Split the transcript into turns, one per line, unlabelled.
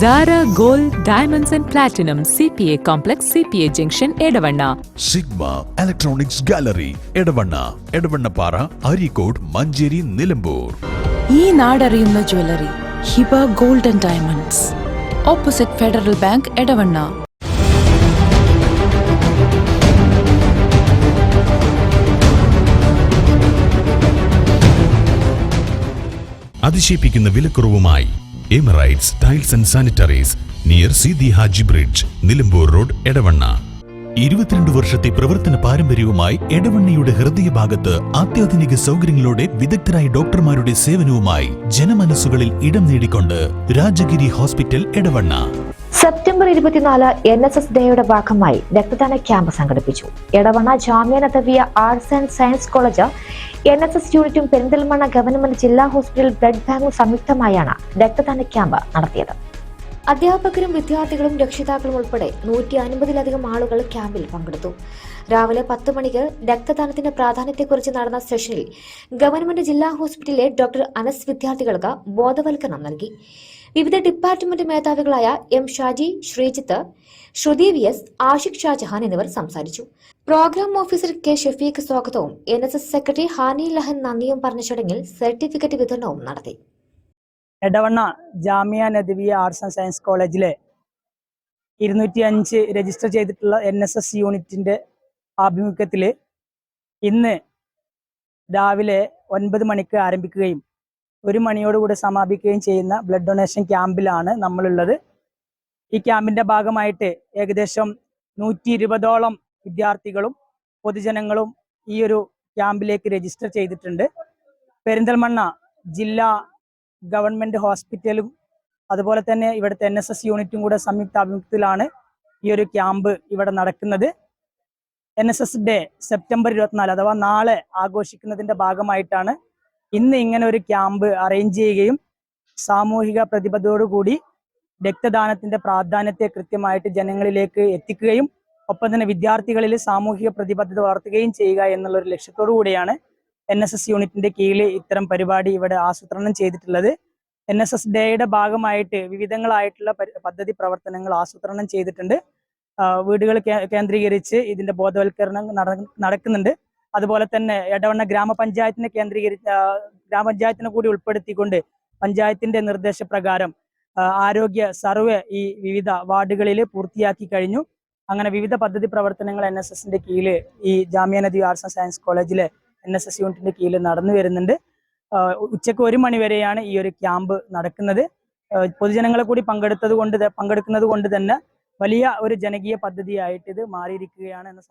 Zara Gold Diamonds and Platinum CPA Complex CPA Junction Edavanna.
Sigma Electronics Gallery Edavanna Edavannapara Arikode Manjeri Nilambur.
ഈ നാടറിയുന്ന jewellery Hiba Gold and Diamonds, opposite Federal Bank, Edavanna.
അതിശയിപ്പിക്കുന്ന വിലക്കുറവുമായി Emirates Tiles and Sanitaries near Seethi Haji bridge, Nilambur road, Edavanna. 22 വർഷത്തെ പ്രവർത്തന പാരമ്പര്യവുമായി എടവണ്ണയുടെ ഹൃദയഭാഗത്ത് അത്യാധുനിക സൗകര്യങ്ങളോടെ വിദഗ്ധരായ ഡോക്ടർമാരുടെ സേവനവുമായി ജനമനസ്സുകളിൽ ഇടം നേടിക്കൊണ്ട് Rajagiri hospital, Edavanna.
September 24 NSS ഡേയുടെ ഭാഗമായി രക്തദാന ക്യാമ്പ് സംഘടിപ്പിച്ചു. Edavanna Jamia Nadavia arts and science college, NSS യൂണിറ്റും പെരിന്തൽമണ്ണ ഗവൺമെന്റ് ജില്ലാ ഹോസ്പിറ്റൽ ബ്ലഡ് ബാങ്കും സംയുക്തമായാണ് രക്തദാന ക്യാമ്പ് നടത്തിയത്. അധ്യാപകരും വിദ്യാർത്ഥികളും രക്ഷിതാക്കളും ഉൾപ്പെടെ 150-ലധികം ആളുകൾ ക്യാമ്പിൽ പങ്കെടുത്തു. രാവിലെ 10 മണിക്ക് രക്തദാനത്തിന്റെ പ്രാധാന്യത്തെക്കുറിച്ച് നടന്ന സെഷനിൽ ഗവൺമെന്റ് ജില്ലാ ഹോസ്പിറ്റലിലെ ഡോക്ടർ അനസ് വിദ്യാർത്ഥികൾക്ക് ബോധവൽക്കരണം നൽകി. വിവിധ ഡിപ്പാർട്ട്മെന്റ് മേധാവികളായ M ഷാജി, ശ്രീജിത്ത്, ശ്രുതി VS, ആഷിഖ് ഷാജഹാൻ എന്നിവർ സംസാരിച്ചു. പ്രോഗ്രാം ഓഫീസർ K ഷഫീഖ് സ്വാഗതവും NSS സെക്രട്ടറി ഹാനി ലഹൻ നന്ദിയും പറഞ്ഞ ചടങ്ങിൽ സർട്ടിഫിക്കറ്റ് വിതരണവും നടത്തി.
Edavanna Jamia Nadavia arts and science കോളേജിലെ 205 രജിസ്റ്റർ ചെയ്തിട്ടുള്ള NSS യൂണിറ്റിന്റെ ആഭിമുഖ്യത്തിൽ ഇന്ന് രാവിലെ 9 മണിക്ക് ആരംഭിക്കുകയും 1 മണിയോടുകൂടി സമാപിക്കുകയും ചെയ്യുന്ന ബ്ലഡ് ഡൊണേഷൻ ക്യാമ്പിലാണ് നമ്മളുള്ളത്. ഈ ക്യാമ്പിന്റെ ഭാഗമായിട്ട് ഏകദേശം 120ഓളം വിദ്യാർത്ഥികളും പൊതുജനങ്ങളും ഈ ഒരു ക്യാമ്പിലേക്ക് രജിസ്റ്റർ ചെയ്തിട്ടുണ്ട്. പെരിന്തൽമണ്ണ ജില്ലാ ഗവൺമെന്റ് ഹോസ്പിറ്റലും അതുപോലെ തന്നെ ഇവിടുത്തെ NSS യൂണിറ്റും കൂടെ സംയുക്താഭിമുഖ്യത്തിലാണ് ഈ ഒരു ക്യാമ്പ് ഇവിടെ നടക്കുന്നത്. NSS ഡേ സെപ്റ്റംബർ 24 അഥവാ നാളെ ആഘോഷിക്കുന്നതിന്റെ ഭാഗമായിട്ടാണ് ഇന്ന് ഇങ്ങനെ ഒരു ക്യാമ്പ് അറേഞ്ച് ചെയ്യുകയും സാമൂഹിക പ്രതിബദ്ധതയോടുകൂടി രക്തദാനത്തിന്റെ പ്രാധാന്യത്തെ കൃത്യമായിട്ട് ജനങ്ങളിലേക്ക് എത്തിക്കുകയും ഒപ്പം തന്നെ വിദ്യാർത്ഥികളിൽ സാമൂഹിക പ്രതിബദ്ധത വളർത്തുകയും ചെയ്യുക എന്നുള്ള ഒരു ലക്ഷ്യത്തോടു കൂടിയാണ് NSS യൂണിറ്റിന്റെ കീഴിൽ ഇത്തരം പരിപാടി ഇവിടെ ആസൂത്രണം ചെയ്തിട്ടുള്ളത്. NSS ഡേയുടെ ഭാഗമായിട്ട് വിവിധങ്ങളായിട്ടുള്ള പദ്ധതി പ്രവർത്തനങ്ങൾ ആസൂത്രണം ചെയ്തിട്ടുണ്ട്. വീടുകൾ കേന്ദ്രീകരിച്ച് ഇതിന്റെ ബോധവൽക്കരണം നടക്കുന്നുണ്ട്. അതുപോലെ തന്നെ എടവണ്ണ ഗ്രാമപഞ്ചായത്തിനെ കൂടി ഉൾപ്പെടുത്തിക്കൊണ്ട് പഞ്ചായത്തിന്റെ നിർദ്ദേശപ്രകാരം ആരോഗ്യ സർവേ ഈ വിവിധ വാർഡുകളിൽ പൂർത്തിയാക്കി കഴിഞ്ഞു. അങ്ങനെ വിവിധ പദ്ധതി പ്രവർത്തനങ്ങൾ NSSന്റെ കീഴിൽ ഈ Jamia Nadavia arts and science കോളേജിലെ NSS യൂണിറ്റിന്റെ കീഴിൽ നടന്നു വരുന്നുണ്ട്. ഉച്ചയ്ക്ക് 1 മണി വരെയാണ് ഈ ഒരു ക്യാമ്പ് നടക്കുന്നത്. പൊതുജനങ്ങളെ കൂടി പങ്കെടുക്കുന്നത് കൊണ്ട് തന്നെ വലിയ ഒരു ജനകീയ പദ്ധതിയായിട്ട് ഇത് മാറിയിരിക്കുകയാണ് എന്ന്